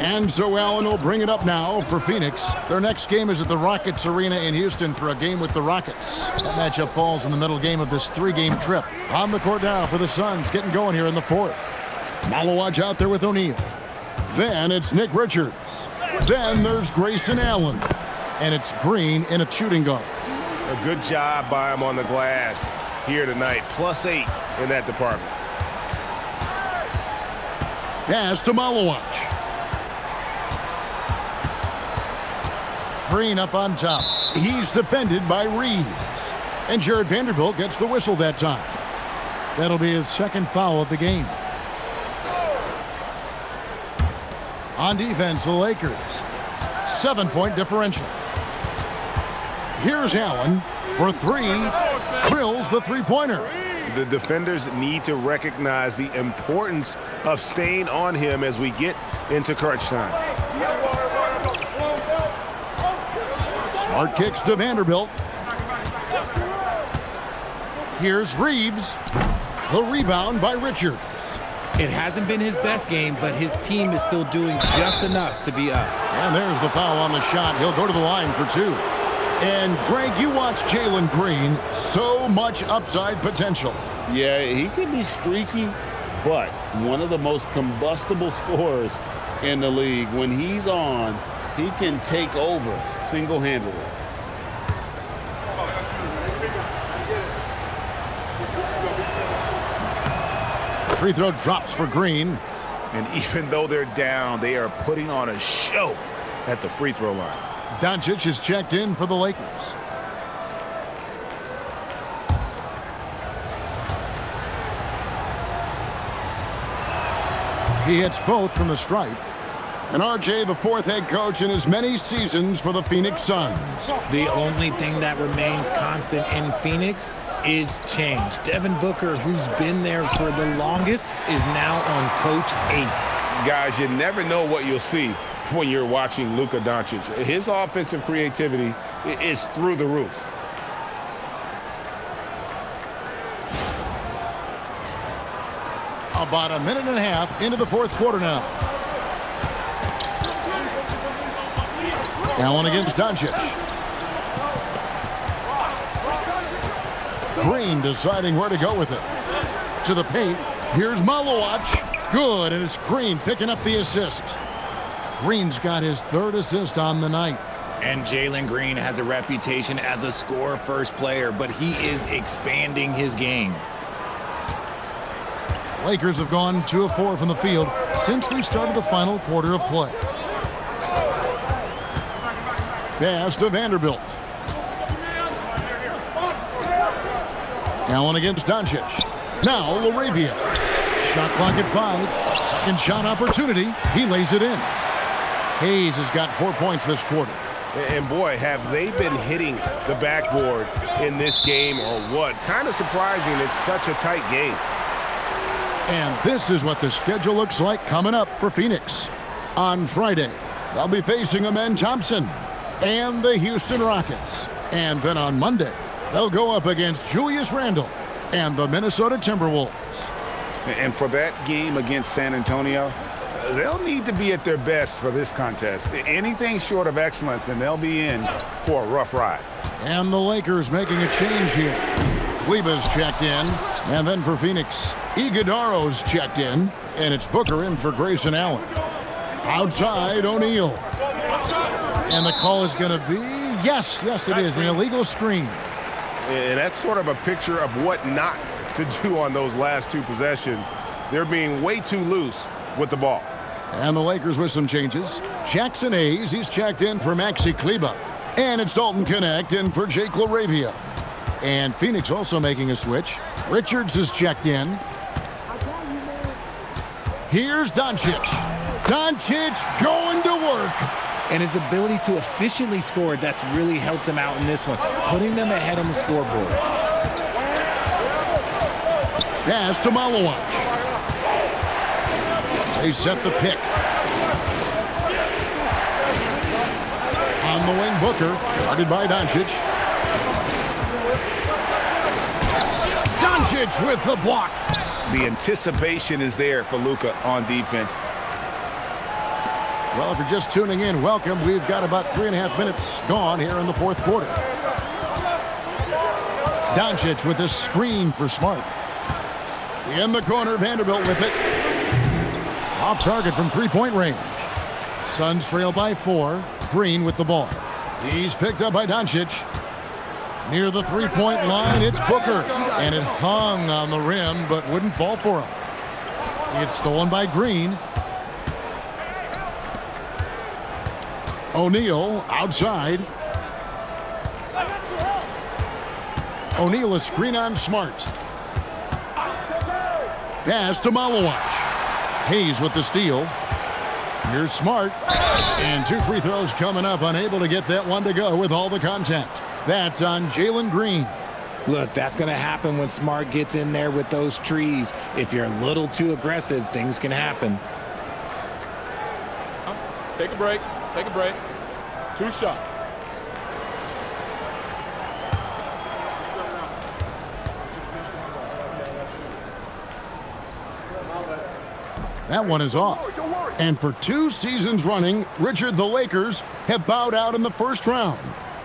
And so Allen will bring it up now for Phoenix. Their next game is at the Rockets Arena in Houston for a game with the Rockets. That matchup falls in the middle game of this 3-game trip. On the court now for the Suns, getting going here in the 4th. Malawaj out there with O'Neal. Then it's Nick Richards. Then there's Grayson Allen. And it's Green in a shooting guard. A good job by him on the glass here tonight. +8 in that department. Pass to Malawaj. Green up on top. He's defended by Reeves. And Jared Vanderbilt gets the whistle that time. That'll be his second foul of the game. On defense, the Lakers. 7-point differential. Here's Allen for 3. Drills the three-pointer. The defenders need to recognize the importance of staying on him as we get into crunch time. Smart kicks to Vanderbilt. Here's Reeves. The rebound by Richards. It hasn't been his best game, but his team is still doing just enough to be up. And there's the foul on the shot. He'll go to the line for 2. And, Greg, you watch Jalen Green. So much upside potential. Yeah, he could be streaky, but one of the most combustible scorers in the league. When he's on, he can take over single-handedly. Free throw drops for Green. And even though they're down, they are putting on a show at the free throw line. Doncic is checked in for the Lakers. He hits both from the stripe. And RJ, the 4th head coach in as many seasons for the Phoenix Suns. The only thing that remains constant in Phoenix is change. Devin Booker, who's been there for the longest, is now on coach 8. Guys, you never know what you'll see when you're watching Luka Doncic. His offensive creativity is through the roof. About a minute and a half into the 4th quarter now. Allen against Doncic. Green deciding where to go with it. To the paint. Here's Malawaj. Good, and it's Green picking up the assist. Green's got his 3rd assist on the night. And Jalen Green has a reputation as a score-first player, but he is expanding his game. Lakers have gone 2 of 4 from the field since we started the final quarter of play. Pass to Vanderbilt. Allen against Doncic. Now LaRavia. Shot clock at 5. Second shot opportunity. He lays it in. Hayes has got 4 points this quarter. And boy, have they been hitting the backboard in this game or what? Kind of surprising. It's such a tight game. And this is what the schedule looks like coming up for Phoenix. On Friday, they'll be facing Amen Thompson and the Houston Rockets. And then on Monday, they'll go up against Julius Randle and the Minnesota Timberwolves. And for that game against San Antonio, they'll need to be at their best for this contest. Anything short of excellence, and they'll be in for a rough ride. And the Lakers making a change here. Kleba's checked in. And then for Phoenix, Iguodaro's checked in. And it's Booker in for Grayson Allen. Outside, O'Neal. And the call is going to be, yes, it is, an illegal screen. And that's sort of a picture of what not to do on those last 2 possessions. They're being way too loose with the ball. And the Lakers with some changes. Jackson Hayes, he's checked in for Maxi Kleber. And it's Dalton Connect in for Jake LaRavia. And Phoenix also making a switch. Richards is checked in. Here's Doncic. Doncic going to work. And his ability to efficiently score, that's really helped him out in this one, putting them ahead on the scoreboard. Pass to Malawaj. They set the pick. On the wing, Booker, guarded by Doncic. Doncic with the block. The anticipation is there for Luka on defense. Well, if you're just tuning in, welcome. We've got about 3.5 minutes gone here in the fourth quarter. Doncic with a screen for Smart. In the corner, Vanderbilt with it. Off target from three-point range. Suns trail by 4. Green with the ball. He's picked up by Doncic. Near the three-point line, it's Booker. And it hung on the rim, but wouldn't fall for him. It's stolen by Green. O'Neal outside. O'Neal a screen on Smart. Pass to Malawach. Hayes with the steal. Here's Smart. And 2 free throws coming up. Unable to get that one to go with all the contact. That's on Jalen Green. Look, that's going to happen when Smart gets in there with those trees. If you're a little too aggressive, things can happen. Take a break. Take a break. 2 shots. That one is off. And for 2 seasons running, Richard, the Lakers have bowed out in the first round.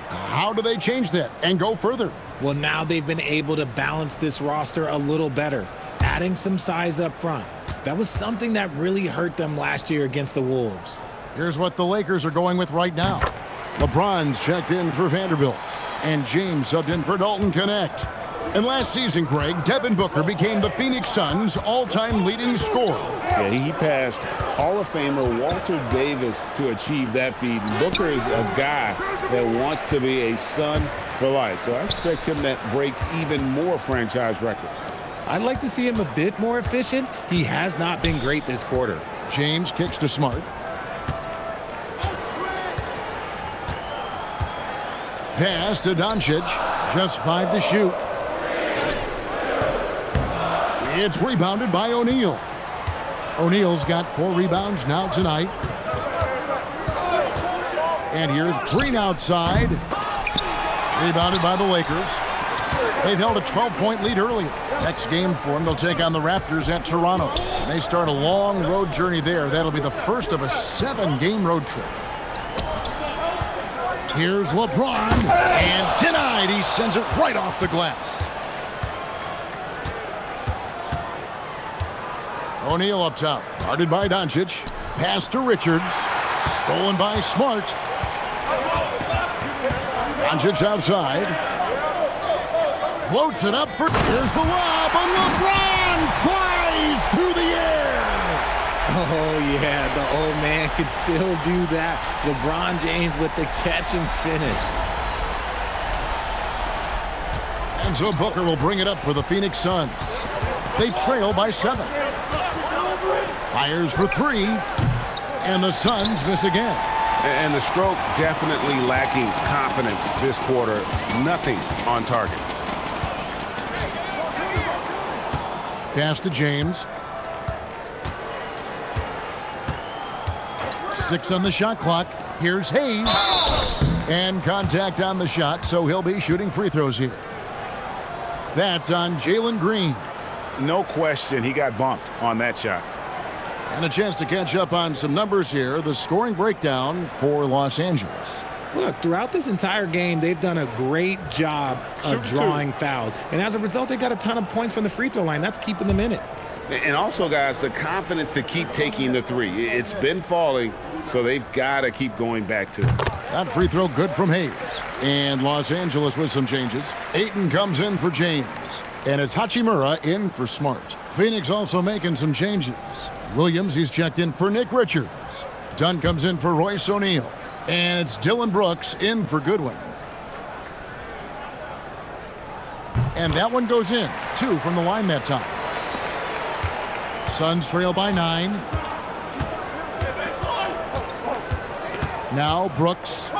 How do they change that and go further? Well, now they've been able to balance this roster a little better, adding some size up front. That was something that really hurt them last year against the Wolves. Here's what the Lakers are going with right now. LeBron's checked in for Vanderbilt, and James subbed in for Dalton Connect. And last season, Greg, Devin Booker became the Phoenix Suns' all-time leading scorer. Yeah, he passed Hall of Famer Walter Davis to achieve that feat. And Booker is a guy that wants to be a Sun for life. So I expect him to break even more franchise records. I'd like to see him a bit more efficient. He has not been great this quarter. James kicks to Smart. Pass to Doncic. Just 5 to shoot. It's rebounded by O'Neal. O'Neal's got 4 rebounds now tonight. And here's Green outside. Rebounded by the Lakers. They've held a 12-point lead earlier. Next game for them, they'll take on the Raptors at Toronto. And they start a long road journey there. That'll be the first of a 7-game road trip. Here's LeBron. And denied. He sends it right off the glass. O'Neal up top, guarded by Doncic. Pass to Richards. Stolen by Smart. Doncic outside. Floats it up for... Here's the lob, and LeBron flies through the air. Oh, yeah, the old man can still do that. LeBron James with the catch and finish. And so Booker will bring it up for the Phoenix Suns. They trail by 7. Fires for 3, and the Suns miss again. And the stroke definitely lacking confidence this quarter. Nothing on target. Pass to James. 6 on the shot clock. Here's Hayes. And contact on the shot, so he'll be shooting free throws here. That's on Jalen Green. No question, he got bumped on that shot. And a chance to catch up on some numbers here. The scoring breakdown for Los Angeles. Look, throughout this entire game, they've done a great job of drawing fouls. And as a result, they got a ton of points from the free throw line. That's keeping them in it. And also, guys, the confidence to keep taking the 3. It's been falling, so they've got to keep going back to it. That free throw good from Hayes. And Los Angeles with some changes. Ayton comes in for James. And it's Hachimura in for Smart. Phoenix also making some changes. Williams, he's checked in for Nick Richards. Dunn comes in for Royce O'Neal. And it's Dylan Brooks in for Goodwin. And that one goes in. 2 from the line that time. Suns trail by 9. Now Brooks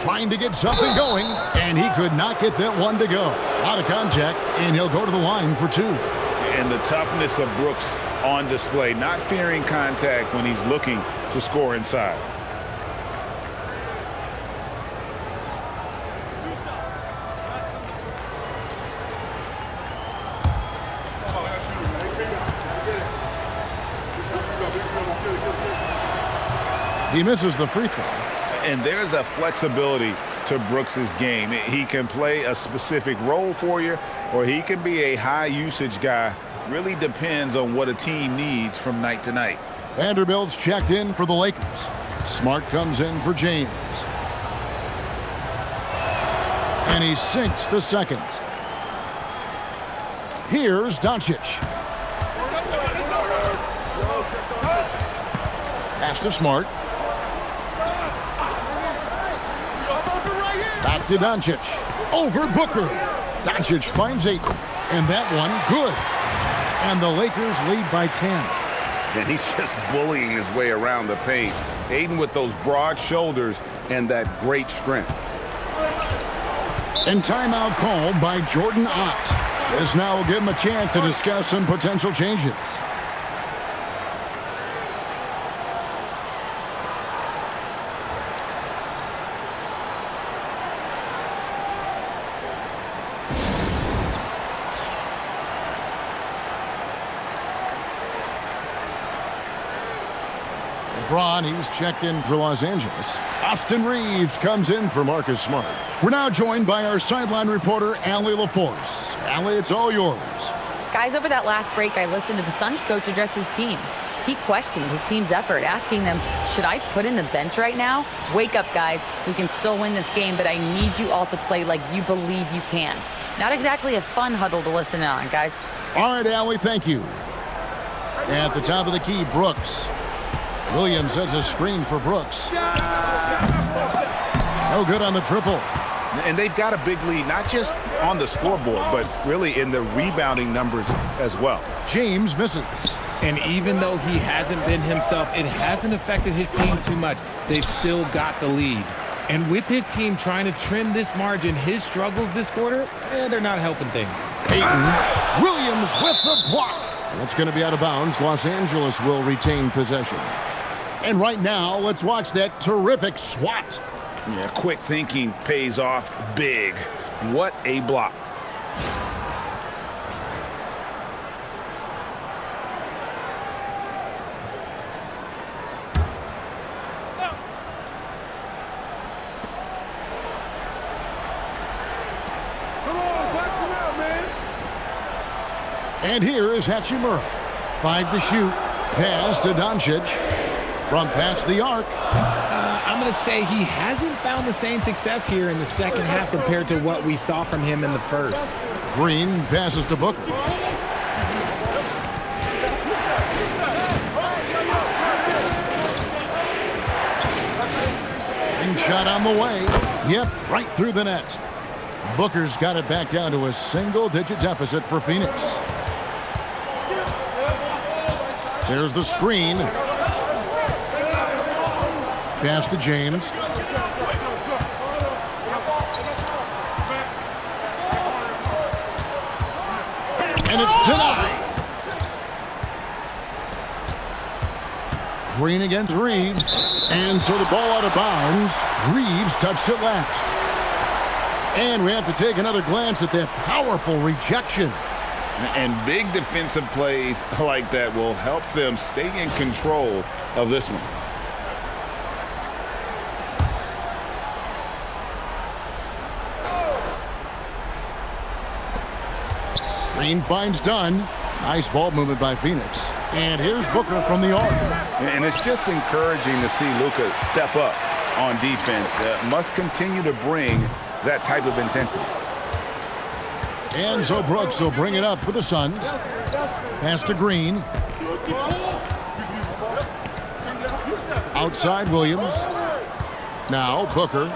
trying to get something going, and he could not get that one to go. Out of contact, and he'll go to the line for 2. And the toughness of Brooks on display, not fearing contact when he's looking to score inside. He misses the free throw. And there's a flexibility to Brooks's game. He can play a specific role for you, or he can be a high-usage guy. Really depends on what a team needs from night to night. Vanderbilt's checked in for the Lakers. Smart comes in for James. And he sinks the second. Here's Doncic. Pass to Smart. Back to Doncic. Over Booker. Doncic finds 8. And that one, good. And the Lakers lead by 10. And he's just bullying his way around the paint. Aiden with those broad shoulders and that great strength. And timeout called by Jordan Ott. This now will give him a chance to discuss some potential changes. LeBron, he's checked in for Los Angeles. Austin Reeves comes in for Marcus Smart. We're now joined by our sideline reporter, Allie LaForce. Allie, it's all yours. Guys, over that last break, I listened to the Suns coach address his team. He questioned his team's effort, asking them, should I put in the bench right now? Wake up, guys. We can still win this game, but I need you all to play like you believe you can. Not exactly a fun huddle to listen on, guys. All right, Allie, thank you. At the top of the key, Brooks. Williams sets a screen for Brooks. No good on the triple. And they've got a big lead, not just on the scoreboard, but really in the rebounding numbers as well. James misses. And even though he hasn't been himself, it hasn't affected his team too much. They've still got the lead. And with his team trying to trim this margin, his struggles this quarter, they're not helping things. Ayton. Williams with the block. That's going to be out of bounds. Los Angeles will retain possession. And right now, let's watch that terrific swat. Yeah, quick thinking pays off big. What a block. And here is Hachimura. 5 to shoot. Pass to Doncic. From past the arc. I'm going to say he hasn't found the same success here in the second half compared to what we saw from him in the first. Green passes to Booker. Ring shot on the way. Yep, right through the net. Booker's got it back down to a single-digit deficit for Phoenix. There's the screen. Pass to James. And it's denied. Green against Reeves. And so the ball out of bounds. Reeves touched it last. And we have to take another glance at that powerful rejection. And big defensive plays like that will help them stay in control of this one. Green finds Dunn. Nice ball movement by Phoenix. And here's Booker from the arc. And it's just encouraging to see Luka step up on defense. Must continue to bring that type of intensity. And so Brooks will bring it up for the Suns. Pass to Green. Outside Williams. Now Booker.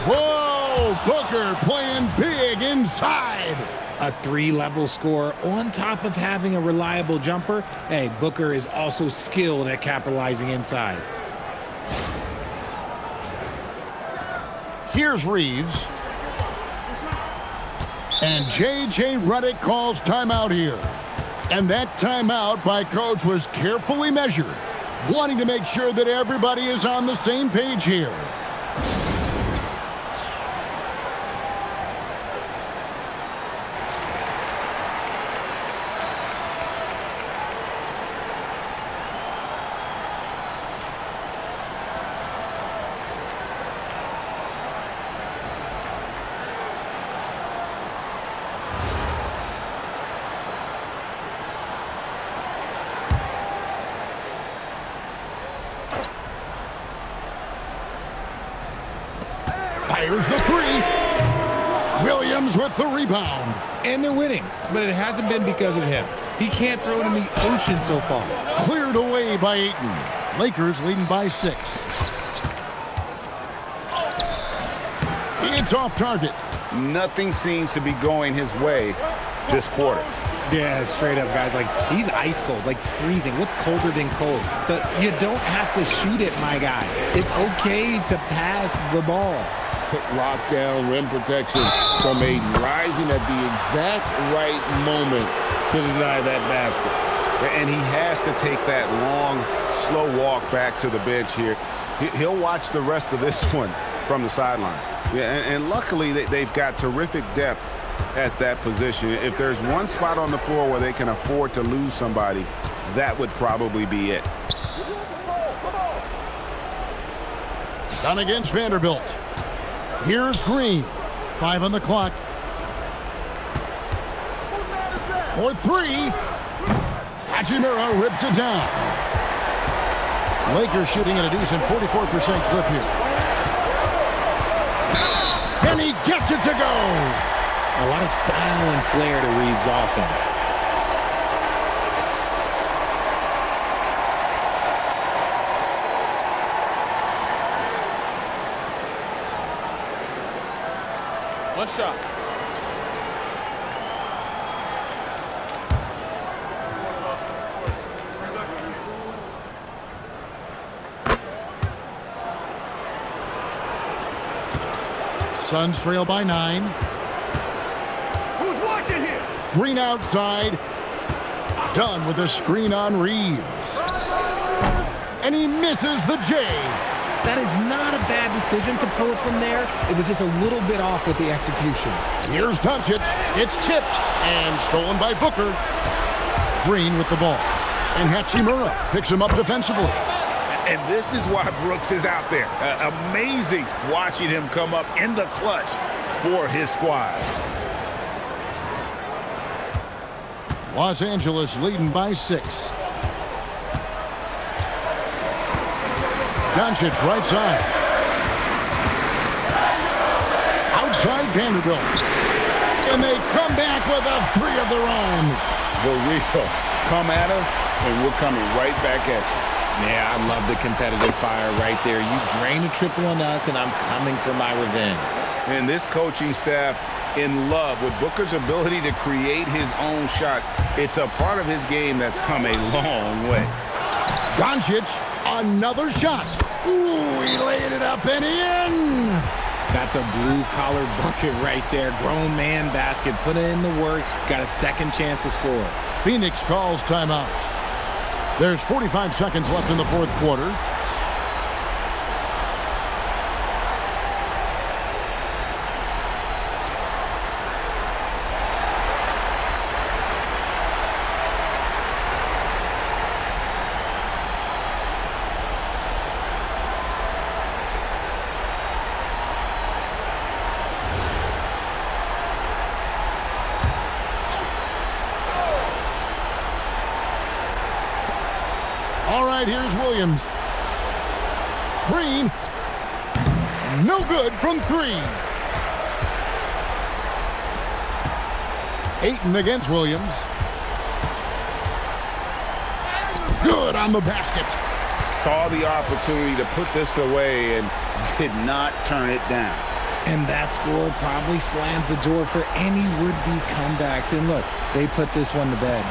Whoa! Booker playing big inside. A 3-level score on top of having a reliable jumper. Hey, Booker is also skilled at capitalizing inside. Here's Reeves. And J.J. Redick calls timeout here. And that timeout by coach was carefully measured, wanting to make sure that everybody is on the same page here. Fires the three. Williams with the rebound. And they're winning, but it hasn't been because of him. He can't throw it in the ocean so far. Cleared away by Ayton. Lakers leading by 6. It's off target. Nothing seems to be going his way this quarter. Yeah, straight up, guys. Like, he's ice cold, like freezing. What's colder than cold? But you don't have to shoot it, my guy. It's okay to pass the ball. Lockdown, rim protection from Ayton, rising at the exact right moment to deny that basket. And he has to take that long, slow walk back to the bench here. He'll watch the rest of this one from the sideline. Yeah, and luckily they've got terrific depth at that position. If there's one spot on the floor where they can afford to lose somebody, that would probably be it. Done against Vanderbilt. Here's Green. 5 on the clock. For 3. Hachimura rips it down. Lakers shooting at a decent 44% clip here. And he gets it to go. A lot of style and flair to Reeves' offense. One shot. Suns trail by 9. Who's watching here? Green outside. Done with a screen on Reeves. And he misses the J. That is not a bad decision to pull it from there. It was just a little bit off with the execution. Here's Doncic. It's tipped and stolen by Booker. Green with the ball. And Hachimura picks him up defensively. And this is why Brooks is out there. Amazing watching him come up in the clutch for his squad. Los Angeles leading by 6. Doncic right side. Outside Vanderbilt. And they come back with a 3 of their own. The real come at us, and we're coming right back at you. Yeah, I love the competitive fire right there. You drain a triple on us, and I'm coming for my revenge. And this coaching staff in love with Booker's ability to create his own shot. It's a part of his game that's come a long way. Doncic, another shot. Ooh, he laid it up and in. That's a blue-collar bucket right there. Grown man basket. Put in the work. Got a second chance to score. Phoenix calls timeout. There's 45 seconds left in the fourth quarter. All right, here's Williams. Green. No good from 3. Ayton against Williams. Good on the basket. Saw the opportunity to put this away and did not turn it down. And that score probably slams the door for any would-be comebacks. And look, they put this one to bed.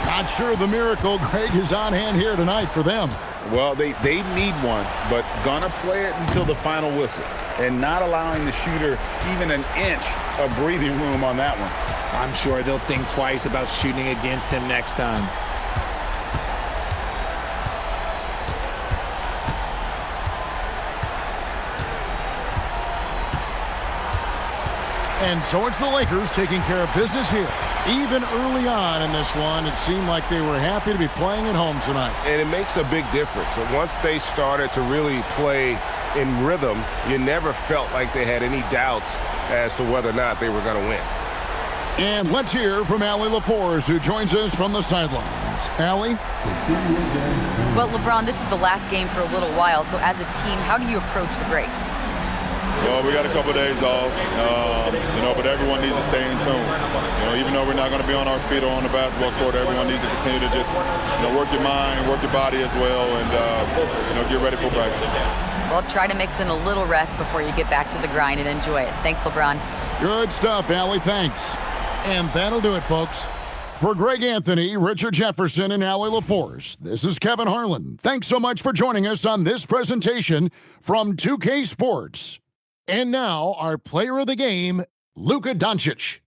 Not sure the miracle, Greg, is on hand here tonight for them. Well, they need one, but gonna play it until the final whistle and not allowing the shooter even an inch of breathing room on that one. I'm sure they'll think twice about shooting against him next time. And so it's the Lakers taking care of business here. Even early on in this one, it seemed like they were happy to be playing at home tonight. And it makes a big difference. So once they started to really play in rhythm, you never felt like they had any doubts as to whether or not they were going to win. And let's hear from Allie LaForce, who joins us from the sidelines. Allie? Well, LeBron, this is the last game for a little while, so as a team, how do you approach the break? Well, we got a couple days off, but everyone needs to stay in tune. Even though we're not going to be on our feet or on the basketball court, everyone needs to continue to just, work your mind, work your body as well, and, get ready for practice. Well, try to mix in a little rest before you get back to the grind and enjoy it. Thanks, LeBron. Good stuff, Allie. Thanks. And that'll do it, folks. For Greg Anthony, Richard Jefferson, and Allie LaForce, this is Kevin Harlan. Thanks so much for joining us on this presentation from 2K Sports. And now, our player of the game, Luka Doncic.